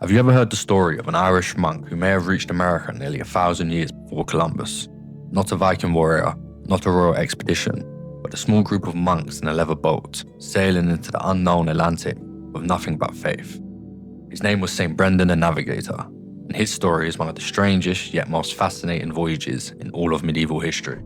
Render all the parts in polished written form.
Have you ever heard the story of an Irish monk who may have reached America nearly 1,000 years before Columbus? Not a Viking warrior, not a royal expedition, but a small group of monks in a leather boat sailing into the unknown Atlantic with nothing but faith. His name was St. Brenden the Navigator, and his story is one of the strangest yet most fascinating voyages in all of medieval history.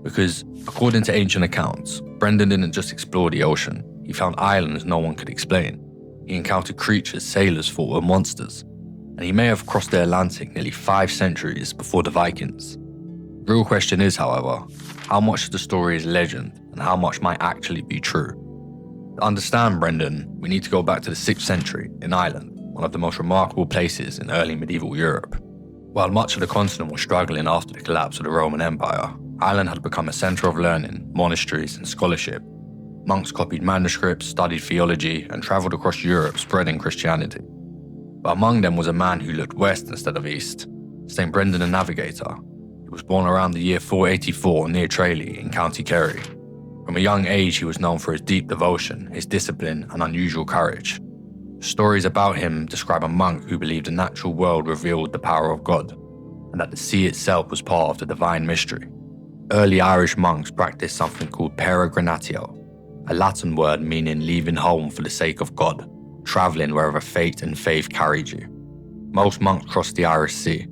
Because, according to ancient accounts, Brenden didn't just explore the ocean, he found islands no one could explain. He encountered creatures sailors thought were monsters, and he may have crossed the Atlantic nearly 5 centuries before the Vikings. The real question is, however, how much of the story is legend and how much might actually be true? To understand Brenden, we need to go back to the 6th century in Ireland, one of the most remarkable places in early medieval Europe. While much of the continent was struggling after the collapse of the Roman Empire, Ireland had become a centre of learning, monasteries and scholarship. Monks copied manuscripts, studied theology, and travelled across Europe spreading Christianity. But among them was a man who looked west instead of east, St. Brenden the Navigator. He was born around the year 484 near Tralee in County Kerry. From a young age he was known for his deep devotion, his discipline and unusual courage. Stories about him describe a monk who believed the natural world revealed the power of God, and that the sea itself was part of the divine mystery. Early Irish monks practiced something called peregrinatio, a Latin word meaning leaving home for the sake of God, travelling wherever fate and faith carried you. Most monks crossed the Irish Sea.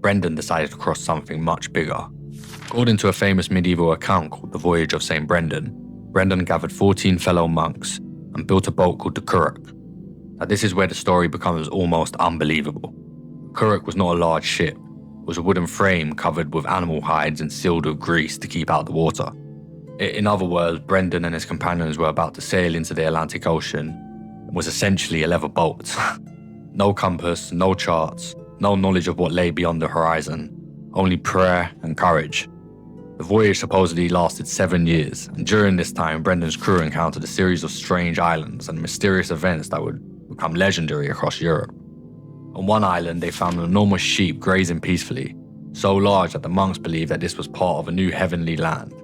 Brenden decided to cross something much bigger. According to a famous medieval account called the Voyage of St. Brenden, Brenden gathered 14 fellow monks and built a boat called the currach. Now this is where the story becomes almost unbelievable. The currach was not a large ship. It was a wooden frame covered with animal hides and sealed with grease to keep out the water. In other words, Brenden and his companions were about to sail into the Atlantic Ocean and was essentially a leather boat. No compass, no charts, no knowledge of what lay beyond the horizon, only prayer and courage. The voyage supposedly lasted 7 years, and during this time, Brenden's crew encountered a series of strange islands and mysterious events that would become legendary across Europe. On one island, they found an enormous sheep grazing peacefully, so large that the monks believed that this was part of a new heavenly land.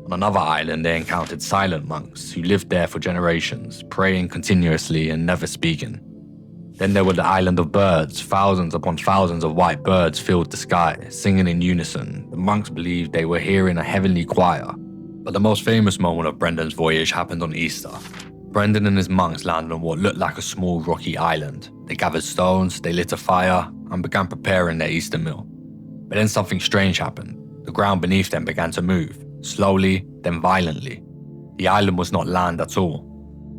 On another island, they encountered silent monks who lived there for generations, praying continuously and never speaking. Then there were the island of birds. Thousands upon thousands of white birds filled the sky, singing in unison. The monks believed they were hearing a heavenly choir. But the most famous moment of Brenden's voyage happened on Easter. Brenden and his monks landed on what looked like a small rocky island. They gathered stones, they lit a fire, and began preparing their Easter meal. But then something strange happened. The ground beneath them began to move. Slowly, then violently. The island was not land at all.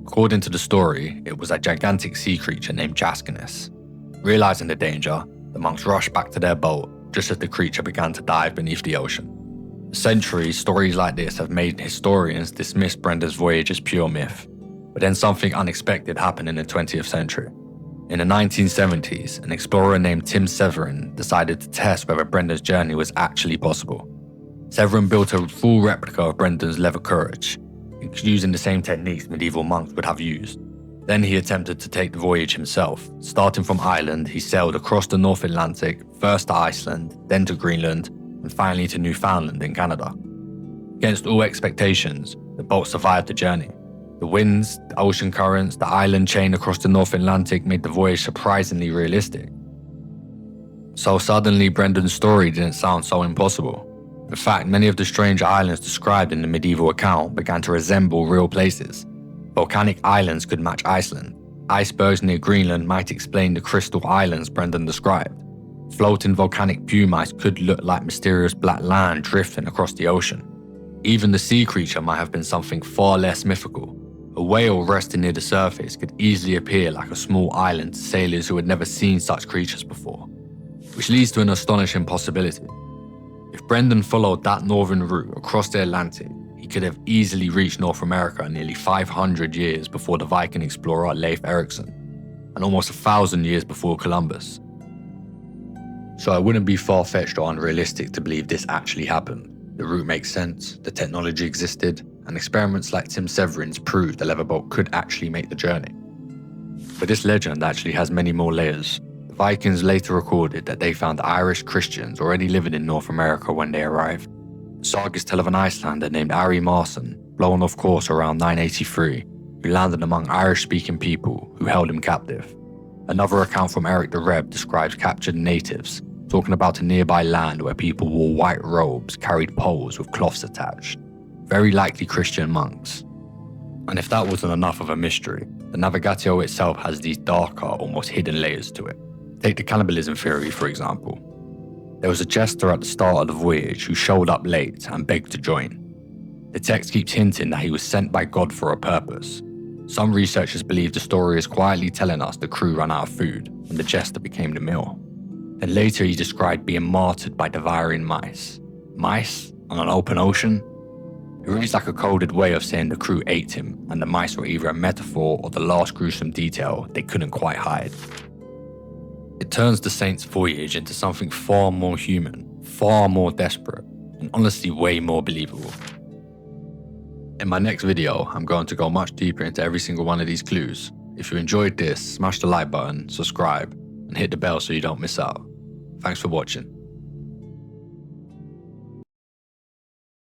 According to the story, it was a gigantic sea creature named Jaskiness. Realizing the danger, the monks rushed back to their boat just as the creature began to dive beneath the ocean. For centuries, stories like this have made historians dismiss Brenden's voyage as pure myth. But then something unexpected happened in the 20th century. In the 1970s, an explorer named Tim Severin decided to test whether Brenden's journey was actually possible. Severin built a full replica of Brenden's leather currach, using the same techniques medieval monks would have used. Then he attempted to take the voyage himself. Starting from Ireland, he sailed across the North Atlantic, first to Iceland, then to Greenland, and finally to Newfoundland in Canada. Against all expectations, the boat survived the journey. The winds, the ocean currents, the island chain across the North Atlantic made the voyage surprisingly realistic. So suddenly, Brenden's story didn't sound so impossible. In fact, many of the strange islands described in the medieval account began to resemble real places. Volcanic islands could match Iceland. Icebergs near Greenland might explain the crystal islands Brenden described. Floating volcanic pumice could look like mysterious black land drifting across the ocean. Even the sea creature might have been something far less mythical. A whale resting near the surface could easily appear like a small island to sailors who had never seen such creatures before. Which leads to an astonishing possibility. If Brenden followed that northern route across the Atlantic, he could have easily reached North America nearly 500 years before the Viking explorer Leif Erikson, and almost 1,000 years before Columbus. So it wouldn't be far-fetched or unrealistic to believe this actually happened. The route makes sense, the technology existed, and experiments like Tim Severin's proved the leather boat could actually make the journey. But this legend actually has many more layers. The Vikings later recorded that they found Irish Christians already living in North America when they arrived. The sagas tell of an Icelander named Ari Marson, blown off course around 983, who landed among Irish-speaking people who held him captive. Another account from Eric the Reb describes captured natives, talking about a nearby land where people wore white robes, carried poles with cloths attached, very likely Christian monks. And if that wasn't enough of a mystery, the Navigator itself has these darker, almost hidden layers to it. Take the cannibalism theory, for example. There was a jester at the start of the voyage who showed up late and begged to join. The text keeps hinting that he was sent by God for a purpose. Some researchers believe the story is quietly telling us the crew ran out of food and the jester became the meal. Then later he described being martyred by devouring mice. Mice on an open ocean? It reads like a coded way of saying the crew ate him and the mice were either a metaphor or the last gruesome detail they couldn't quite hide. It turns the Saint's voyage into something far more human, far more desperate, and honestly way more believable. In my next video, I'm going to go much deeper into every single one of these clues. If you enjoyed this, smash the like button, subscribe, and hit the bell so you don't miss out. Thanks for watching.